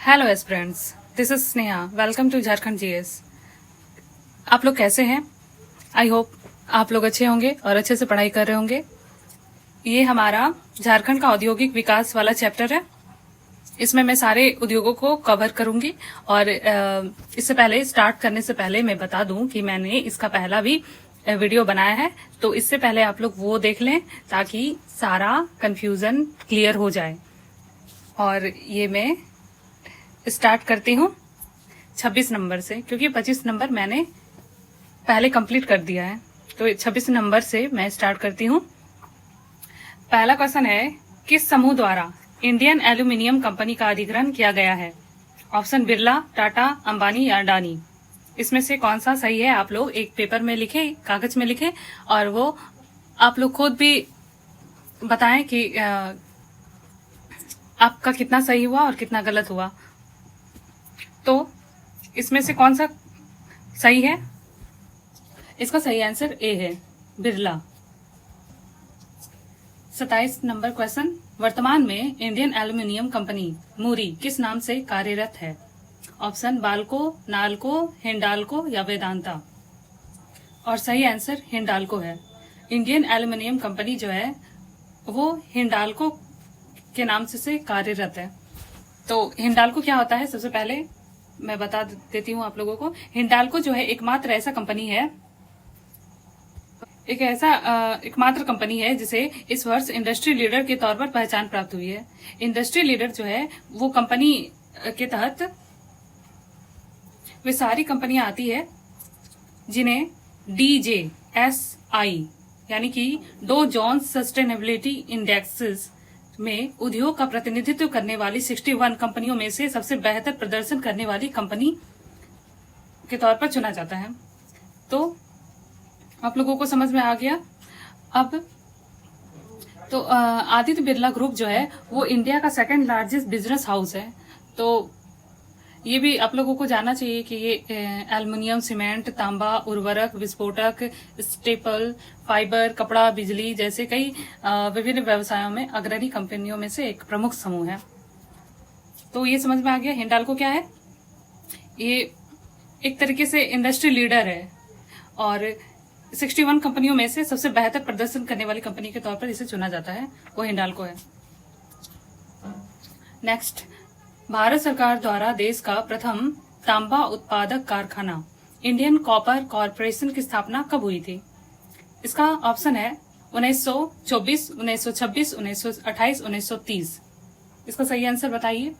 Hello aspirants, this is Sneha. Welcome to Jharkhand GS. आप लोग कैसे हैं? आई होप आप लोग अच्छे होंगे और अच्छे से पढ़ाई कर रहे होंगे। ये हमारा झारखंड का औद्योगिक विकास वाला चैप्टर है। इसमें मैं सारे उद्योगों को कवर करूंगी और इससे पहले स्टार्ट करने से पहले मैं बता दूं कि मैंने इसका पहला भी वीडियो बनाया है, तो इससे पहले आप लोग वो देख लें ताकि सारा कंफ्यूजन क्लियर हो जाए। और ये मैं स्टार्ट करती हूँ 26 नंबर से, क्योंकि 25 नंबर मैंने पहले कंप्लीट कर दिया है। तो 26 नंबर से मैं स्टार्ट करती हूँ। पहला क्वेश्चन है, किस समूह द्वारा इंडियन एल्यूमिनियम कंपनी का अधिग्रहण किया गया है? ऑप्शन बिरला, टाटा, अंबानी या अडानी। इसमें से कौन सा सही है? आप लोग एक पेपर में लिखे, कागज में लिखे, और वो आप लोग खुद भी बताएं कि आपका कितना सही हुआ और कितना गलत हुआ। तो इसमें से कौन सा सही है? इसका सही आंसर ए है, बिरला। 27 नंबर क्वेश्चन, वर्तमान में इंडियन एल्यूमिनियम कंपनी मूरी किस नाम से कार्यरत है? ऑप्शन बाल्को, नाल्को, हिंडाल्को या वेदांता। और सही आंसर हिंडाल्को है। इंडियन एल्यूमिनियम कंपनी जो है वो हिंडाल्को के नाम से कार्यरत है। तो हिंडाल्को क्या होता है, सबसे पहले मैं बता देती हूँ आप लोगों को। हिंडाल्को जो है एकमात्र ऐसा कंपनी है, एकमात्र कंपनी है जिसे इस वर्ष इंडस्ट्री लीडर के तौर पर पहचान प्राप्त हुई है। इंडस्ट्री लीडर जो है वो कंपनी के तहत वे सारी कंपनियां आती है जिन्हें DJSI यानी कि डो जोन्स सस्टेनेबिलिटी इंडेक्सेस में उद्योग का प्रतिनिधित्व करने वाली 61 कंपनियों में से सबसे बेहतर प्रदर्शन करने वाली कंपनी के तौर पर चुना जाता है। तो आप लोगों को समझ में आ गया। अब तो आदित्य बिरला ग्रुप जो है वो इंडिया का सेकंड लार्जेस्ट बिजनेस हाउस है। तो ये भी आप लोगों को जानना चाहिए कि ये एल्युमिनियम, सीमेंट, तांबा, उर्वरक, विस्फोटक, स्टेपल, फाइबर, कपड़ा, बिजली जैसे कई विभिन्न व्यवसायों में अग्रणी कंपनियों में से एक प्रमुख समूह है। तो ये समझ में आ गया। हिंडाल्को क्या है? ये एक तरीके से इंडस्ट्री लीडर है और 61 कंपनियों में से सबसे बेहतर प्रदर्शन करने वाली कंपनी के तौर पर इसे चुना जाता है, वो हिंडाल्को है। नेक्स्ट, भारत सरकार द्वारा देश का प्रथम तांबा उत्पादक कारखाना इंडियन कॉपर कॉरपोरेशन की स्थापना कब हुई थी? इसका ऑप्शन है 1924, 1926, 1928, 1930। इसका सही आंसर बताइए।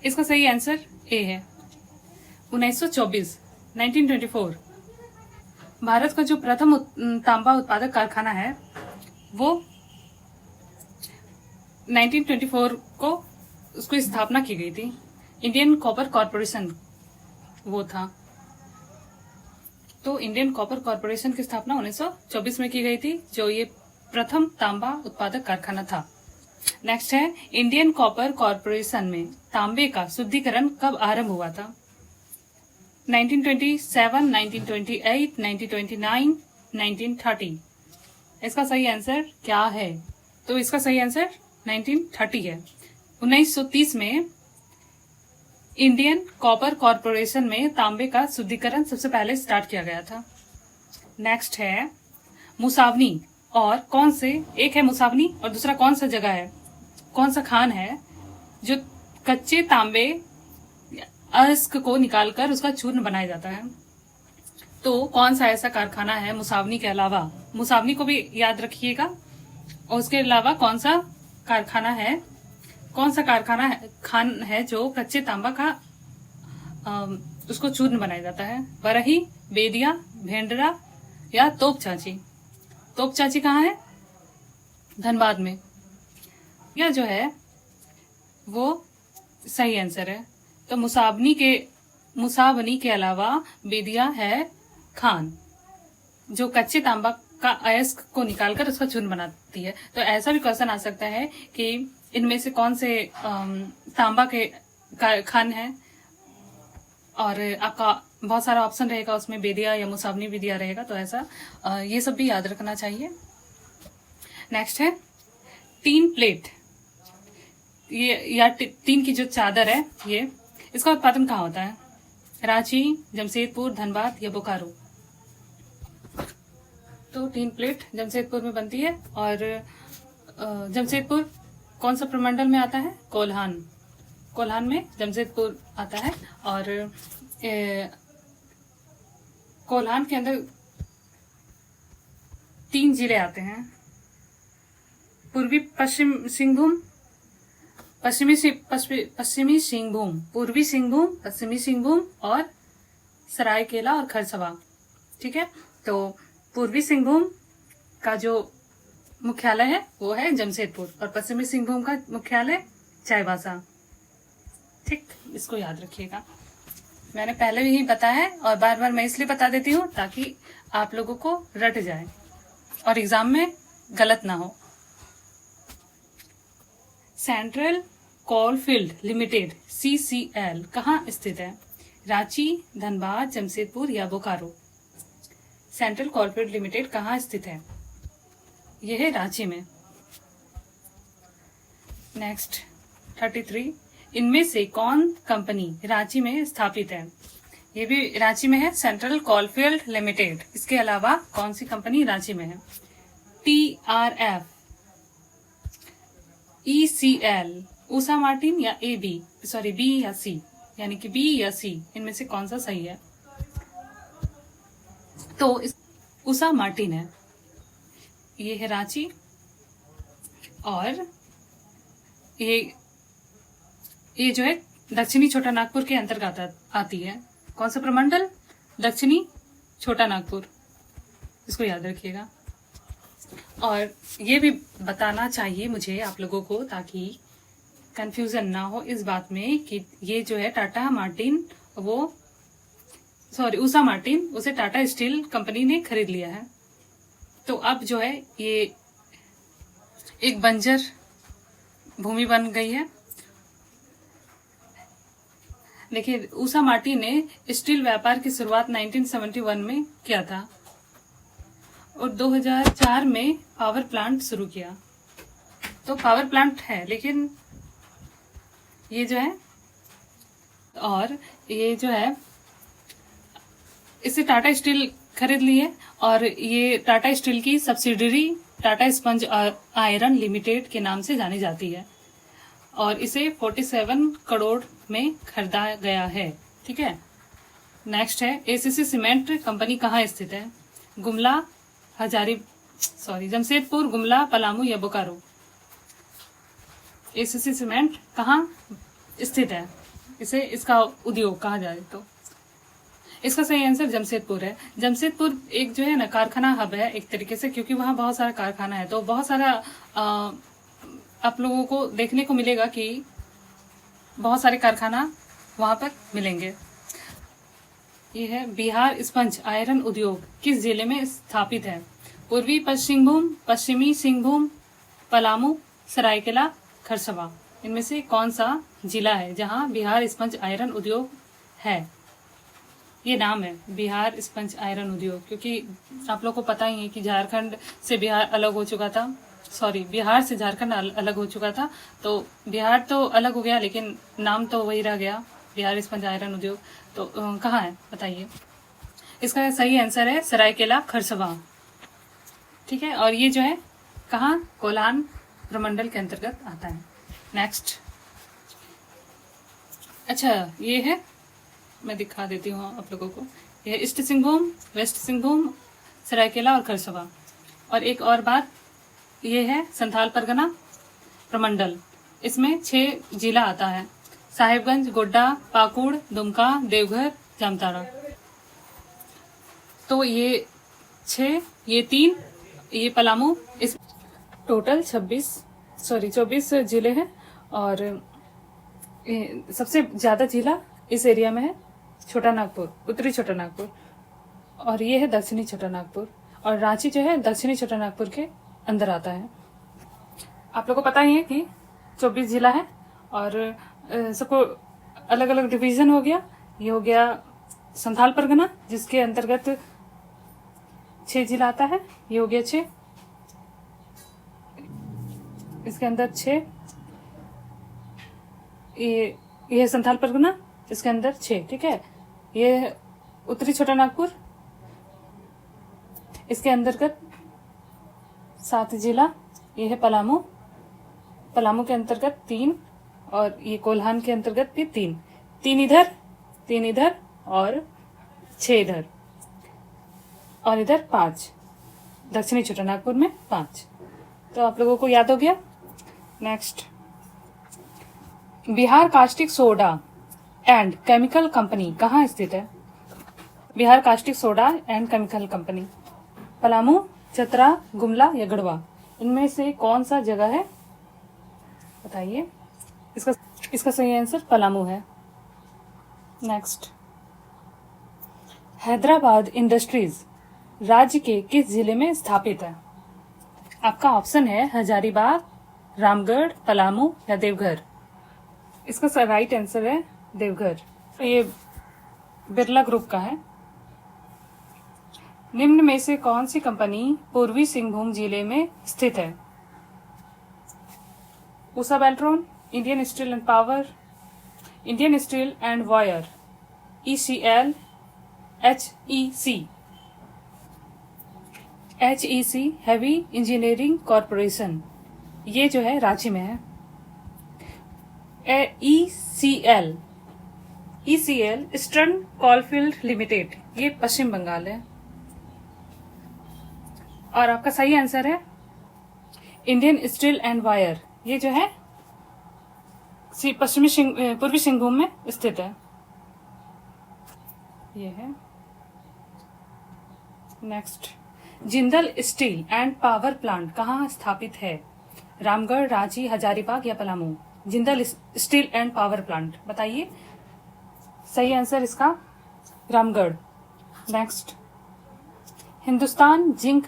इसका सही आंसर ए है, 1924, 1924। भारत का जो प्रथम तांबा उत्पादक कारखाना है वो 1924 को उसकी स्थापना की गई थी। इंडियन कॉपर कॉरपोरेशन वो था। तो इंडियन कॉपर कॉरपोरेशन की स्थापना 1924 में की गई थी, जो ये प्रथम तांबा उत्पादक कारखाना था। नेक्स्ट है, इंडियन कॉपर कॉरपोरेशन में तांबे का शुद्धिकरण कब आरंभ हुआ था? 1927, 1928, 1929, 1930। इसका सही आंसर क्या है? तो इसका सही आंसर 1930 है। 1930 में इंडियन कॉपर कॉरपोरेशन में तांबे का शुद्धिकरण सबसे पहले स्टार्ट किया गया था। नेक्स्ट है, मुसावनी और कौन से, एक है मुसावनी और दूसरा कौन सा जगह है, कौन सा खान है जो कच्चे तांबे अयस्क को निकालकर उसका चूर्ण बनाया जाता है? तो कौन सा ऐसा कारखाना है मुसावनी के अलावा? मुसावनी को भी याद रखिएगा। और उसके अलावा कौन सा कारखाना है, कौन सा कारखाना है, खान है जो कच्चे तांबा का उसको चूर्ण बनाया जाता है? बरही, बेदिया, भेंडरा या तोप चाची। तोप चाची कहाँ है? धनबाद में। यह जो है वो सही आंसर है। तो मुसावनी के अलावा बेदिया है खान जो कच्चे तांबा का अयस्क को निकालकर उसका चूर्ण बनाती है। तो ऐसा भी क्वेश्चन आ सकता है कि इनमें से कौन से तांबा के खान है, और आपका बहुत सारा ऑप्शन रहेगा उसमें, बेदिया या मुसावनी भी दिया रहेगा। तो ऐसा ये सब भी याद रखना चाहिए। नेक्स्ट है, टीन प्लेट ये या 3 की जो चादर है ये, इसका उत्पादन कहाँ होता है? रांची, जमशेदपुर, धनबाद या बोकारो? तो 3 प्लेट जमशेदपुर में बनती है। और जमशेदपुर कौन सा प्रमंडल में आता है? कोल्हान। कोल्हान में जमशेदपुर आता है। और कोल्हान के अंदर 3 जिले आते हैं, पूर्वी पश्चिम सिंहभूम, पश्चिमी सिंहभूम, पूर्वी सिंहभूम, पश्चिमी सिंहभूम और सरायकेला और खरसवा। ठीक है, तो पूर्वी सिंहभूम का जो मुख्यालय है वो है जमशेदपुर और पश्चिमी सिंहभूम का मुख्यालय चाईबासा। ठीक, इसको याद रखिएगा। मैंने पहले भी बताया है और बार बार मैं इसलिए बता देती हूँ ताकि आप लोगों को रट जाए और एग्जाम में गलत ना हो। सेंट्रल कोलफील्ड लिमिटेड CCL कहाँ स्थित है? रांची, धनबाद, जमशेदपुर या बोकारो? सेंट्रल कोलफील्ड लिमिटेड कहाँ स्थित है? यह है रांची में। नेक्स्ट 33, इनमें से कौन कंपनी रांची में स्थापित है? ये भी रांची में है, सेंट्रल कोलफील्ड लिमिटेड। इसके अलावा कौन सी कंपनी रांची में है? TRF, ECL, उषा मार्टिन या B या C, यानी कि B या C, इनमें से कौन सा सही है? तो उषा मार्टिन है। ये है रांची और ये जो है दक्षिणी छोटा नागपुर के अंतर्गत आती है। कौन सा प्रमंडल? दक्षिणी छोटा नागपुर, इसको याद रखिएगा। और ये भी बताना चाहिए मुझे आप लोगों को ताकि कंफ्यूजन ना हो इस बात में कि ये जो है टाटा मार्टिन उषा मार्टिन, उसे टाटा स्टील कंपनी ने खरीद लिया है। तो अब जो है ये एक बंजर भूमि बन गई है। देखिए, उषा मार्टिन ने स्टील व्यापार की शुरुआत 1971 में किया था और 2004 में पावर प्लांट शुरू किया। तो पावर प्लांट है, लेकिन ये जो है और ये जो है इसे टाटा स्टील खरीद ली है और ये टाटा स्टील की subsidiary Tata sponge iron limited के नाम से जानी जाती है और इसे 47 करोड़ में खरीदा गया है। ठीक है, नेक्स्ट है ACC सीमेंट कंपनी कहाँ स्थित है? जमशेदपुर, गुमला, पलामू या बोकारो? ACC सीमेंट कहाँ स्थित है? इसका उद्योग कहा जाए तो इसका सही आंसर जमशेदपुर है। जमशेदपुर एक जो है ना कारखाना हब है एक तरीके से, क्योंकि वहाँ बहुत सारा कारखाना है। तो बहुत सारा आप लोगों को देखने को मिलेगा कि बहुत सारे कारखाना वहां पर मिलेंगे। ये है बिहार स्पंज आयरन उद्योग किस जिले में स्थापित है? पूर्वी सिंहभूम, पश्चिमी सिंहभूम, पलामू, सरायकेला, खरसवा। इनमें से कौन सा जिला है जहां बिहार स्पंज आयरन उद्योग है? ये नाम है बिहार स्पंज आयरन उद्योग, क्योंकि आप लोग को पता ही है कि झारखंड से बिहार अलग हो चुका था। बिहार से झारखंड अलग हो चुका था। तो बिहार तो अलग हो गया लेकिन नाम तो वही रह गया, बिहार स्पंज आयरन उद्योग। तो कहाँ है बताइए? इसका सही आंसर है सरायकेला, खरसवा। ठीक है, और ये जो है कहाँ? कोल्हान प्रमंडल के अंतर्गत आता है। नेक्स्ट, अच्छा ये है, मैं दिखा देती हूँ आप लोगों को। यह ईस्ट सिंहभूम, वेस्ट सिंहभूम, सरायकेला और खरसवा। और एक और बात, ये है संथाल परगना प्रमंडल। इसमें 6 जिला आता है: साहिबगंज, गोड्डा, पाकुड़, दुमका, देवघर, जामताड़ा। तो ये 6, ये 3, ये पलामू। इस टोटल 24 जिले हैं और सबसे ज्यादा जिला इस एरिया में है छोटा नागपुर, उत्तरी छोटा नागपुर, और ये है दक्षिणी छोटा नागपुर। और रांची जो है दक्षिणी छोटा नागपुर के अंदर आता है। आप लोगों को पता ही है कि 24 जिला है और सबको अलग अलग डिवीजन हो गया। ये हो गया संथाल परगना जिसके अंतर्गत 6 जिला आता है। ये हो गया 6, इसके अंदर 6, ये है संथाल परगना, इसके अंदर 6, ठीक है। ये उत्तरी छोटा नागपुर, इसके अंतर्गत 7 जिला। ये है पलामू, पलामू के अंतर्गत 3, और ये कोल्हान के अंतर्गत भी 3, 3 इधर, 3 इधर और 6 इधर, और इधर 5, दक्षिणी छोटा नागपुर में 5। तो आप लोगों को याद हो गया। Next, Bihar caustic soda and chemical company कहाँ स्थित है? Bihar caustic soda and chemical company Palamu, Chatra, Gumla या गढ़वा, इनमें से कौन सा जगह है? बताइए। इसका सही आंसर पलामू है। नेक्स्ट, हैदराबाद इंडस्ट्रीज राज्य के किस जिले में स्थापित है? आपका ऑप्शन है हजारीबाग, रामगढ़, पलामू या देवघर। इसका राइट आंसर है देवघर। ये बिरला ग्रुप का है। निम्न में से कौन सी कंपनी पूर्वी सिंहभूम जिले में स्थित है? Usha Beltron, Indian steel and power, Indian steel and wire, ECL, HEC। HEC heavy engineering corporation, ये जो है रांची में है। ECL ईस्टर्न कोलफील्ड लिमिटेड, ये पश्चिम बंगाल है। और आपका सही आंसर है इंडियन स्टील एंड वायर, ये जो है पूर्वी सिंहभूम में स्थित है। ये है। Next, Jindal steel and power plant कहाँ स्थापित है? रामगढ़, रांची, हजारीबाग या Palamu? Jindal steel and power plant, बताइए। सही आंसर इसका Ramgarh. Next, Hindustan zinc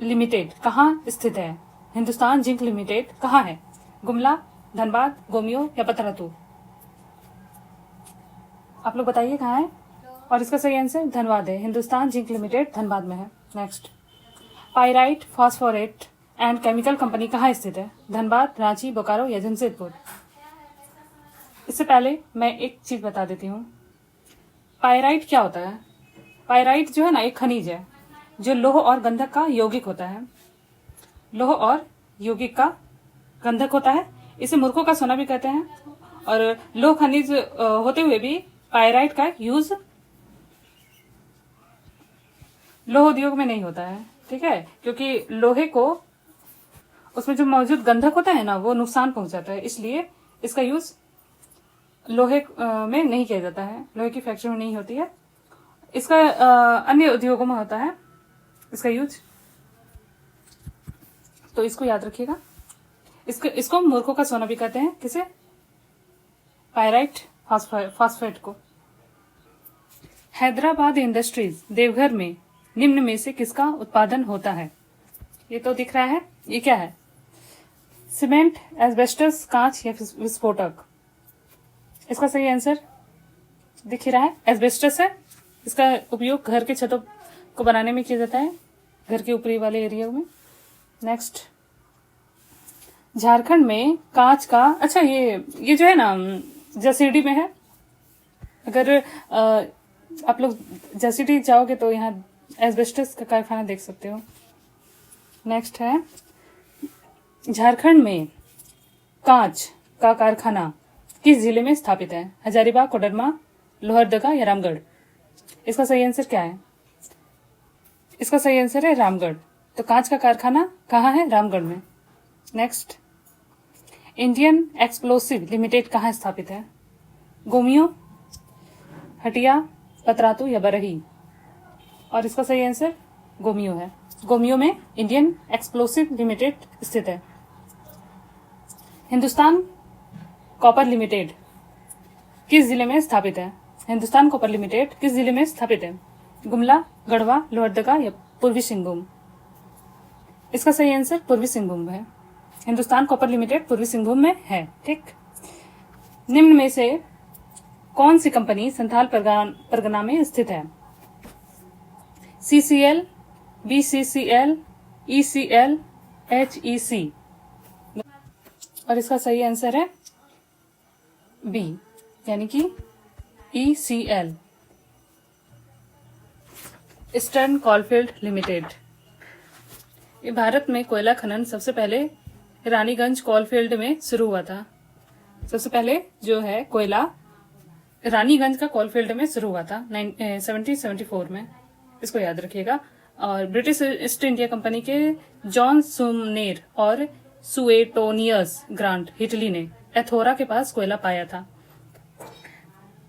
limited कहाँ स्थित है? हिंदुस्तान जिंक लिमिटेड कहाँ है? गुमला, धनबाद, गोमियो या पतरातू? आप लोग बताइए कहाँ है। और इसका सही आंसर धनबाद है। हिंदुस्तान जिंक लिमिटेड धनबाद में है। Next, pyrite phosphate and chemical company कहाँ स्थित है? धनबाद, रांची, बोकारो या जमशेदपुर? इससे पहले मैं एक चीज बता देती हूँ। पाइराइट क्या होता है? पाइराइट जो है ना, एक खनिज है जो लौह और गंधक का यौगिक होता है। लौह और यौगिक का गंधक होता है। इसे मूर्खों का सोना भी कहते हैं। और लौह खनिज होते हुए भी पाइराइट का यूज लौह उद्योग में नहीं होता है, ठीक है, क्योंकि लोहे को उसमें जो मौजूद गंधक होता है ना, वो नुकसान पहुंचाता है, इसलिए इसका यूज लोहे में नहीं किया जाता है। लोहे की फैक्ट्री में नहीं होती है। इसका अन्य उद्योगों में होता है इसका यूज। तो इसको याद रखिएगा। इसको मूर्खों का सोना भी कहते हैं। किसे? पाइराइट फॉस्फेट को। हैदराबाद इंडस्ट्रीज देवघर में निम्न में से किसका उत्पादन होता है? ये तो दिख रहा है। ये क्या है? सीमेंट, एस्बेस्टस, कांच या विस्फोटक? इसका सही आंसर दिख ही रहा है, एस्बेस्टस है। इसका उपयोग घर के छतों को बनाने में किया जाता है, घर के ऊपरी वाले एरिया में। नेक्स्ट, झारखंड में कांच का, अच्छा ये जो है ना जसीडी में है। अगर आप लोग जसीडी जाओगे तो यहाँ एस्बेस्टस का कारखाना देख सकते हो। नेक्स्ट है, झारखंड में कांच का कारखाना किस जिले में स्थापित है? हजारीबाग, कोडरमा, लोहरदगा या रामगढ़? इसका सही आंसर क्या है? इसका सही आंसर है रामगढ़। तो कांच का कारखाना कहाँ है? रामगढ़ में। नेक्स्ट, इंडियन एक्सप्लोसिव लिमिटेड कहाँ स्थापित है? गोमियो, हटिया, पतरातू या बरही? और इसका सही आंसर गोमियो है। गोमियो में इंडियन एक्सप्लोसिव लिमिटेड स्थित है। हिंदुस्तान कॉपर लिमिटेड किस जिले में स्थापित है? हिंदुस्तान कॉपर लिमिटेड किस जिले में स्थापित है? गुमला, गढ़वा, लोहरदगा या पूर्वी सिंहभूम? इसका सही आंसर पूर्वी सिंहभूम है। हिंदुस्तान कॉपर लिमिटेड पूर्वी सिंहभूम में है। ठीक, निम्न में से कौन सी कंपनी संथाल परगना में स्थित है? CCL, BCCL, ECL, HEC? और इसका सही आंसर है बी यानी कि ECL ईस्टर्न कोलफील्ड लिमिटेड। ये भारत में कोयला खनन सबसे पहले रानीगंज कोलफील्ड में शुरू हुआ था। सबसे पहले जो है कोयला रानीगंज का कोलफील्ड में शुरू हुआ था 1774 में, इसको याद रखिएगा। और ब्रिटिश ईस्ट इंडिया कंपनी के जॉन सुमनेर और सुएटोनियस ग्रांट हिटली ने एथोरा के पास कोयला पाया था।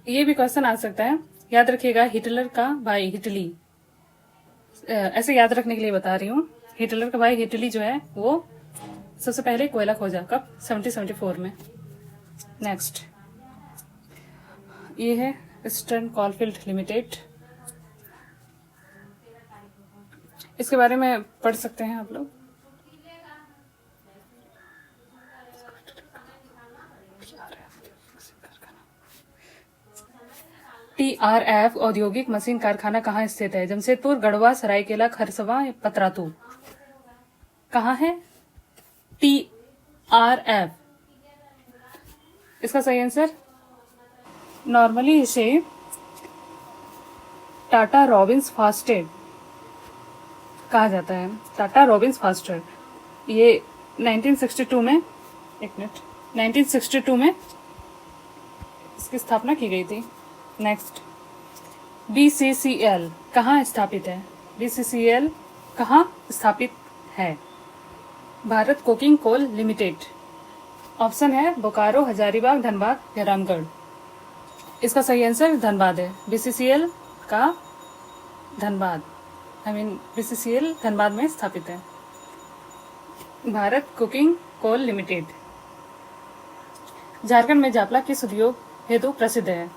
ये भी क्वेश्चन आ सकता है, याद रखिएगा हिटलर का भाई हिटली, ऐसे याद रखने के लिए बता रही हूँ। हिटलर का भाई हिटली जो है वो सबसे पहले कोयला खोजा, कब? 1774 में। नेक्स्ट ये है ईस्टर्न कोलफील्ड लिमिटेड, इसके बारे में पढ़ सकते हैं आप लोग। TRF औद्योगिक मशीन कारखाना कहाँ स्थित है? जमशेदपुर, गढ़वा, सरायकेला, खरसवा, पतरातू। कहाँ है TRF? इसका सही आंसर, नॉर्मली इसे टाटा रॉबिन्स फास्टेड कहा जाता है। टाटा रॉबिन्स फास्टेड ये 1962 में 1962 में इसकी स्थापना की गई थी। नेक्स्ट BCCL कहाँ स्थापित है? BCCL कहाँ स्थापित है? Bharat Coking Coal Limited. Option है बोकारो, हजारीबाग, धनबाद या रामगढ़। इसका सही आंसर धनबाद है। BCCL का धनबाद BCCL धनबाद में स्थापित है। Bharat cooking coal limited. Jharkhand में जापला किस उद्योग हेतु प्रसिद्ध है?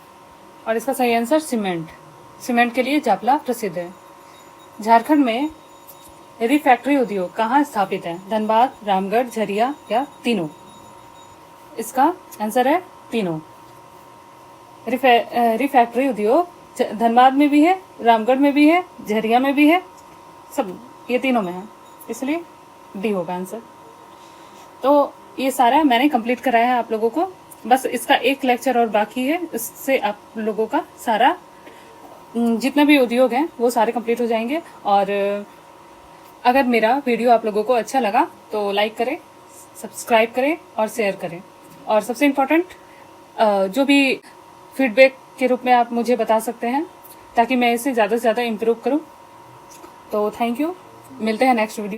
और इसका सही आंसर सीमेंट के लिए जापला प्रसिद्ध है। झारखंड में रिफैक्ट्री उद्योग कहाँ स्थापित है? धनबाद, रामगढ़, झरिया या तीनों? इसका आंसर है तीनों। रिफैक्ट्री उद्योग धनबाद में भी है, रामगढ़ में भी है, झरिया में भी है, सब ये तीनों में है, इसलिए डी होगा आंसर। तो ये सारा मैंने कंप्लीट कराया है आप लोगों को, बस इसका एक लेक्चर और बाकी है, इससे आप लोगों का सारा जितने भी उद्योग हैं वो सारे कंप्लीट हो जाएंगे। और अगर मेरा वीडियो आप लोगों को अच्छा लगा तो लाइक करें, सब्सक्राइब करें और शेयर करें। और सबसे इम्पोर्टेंट जो भी फीडबैक के रूप में आप मुझे बता सकते हैं ताकि मैं इसे ज़्यादा से ज़्यादा इम्प्रूव करूं। तो थैंक यू, मिलते हैं नेक्स्ट वीडियो।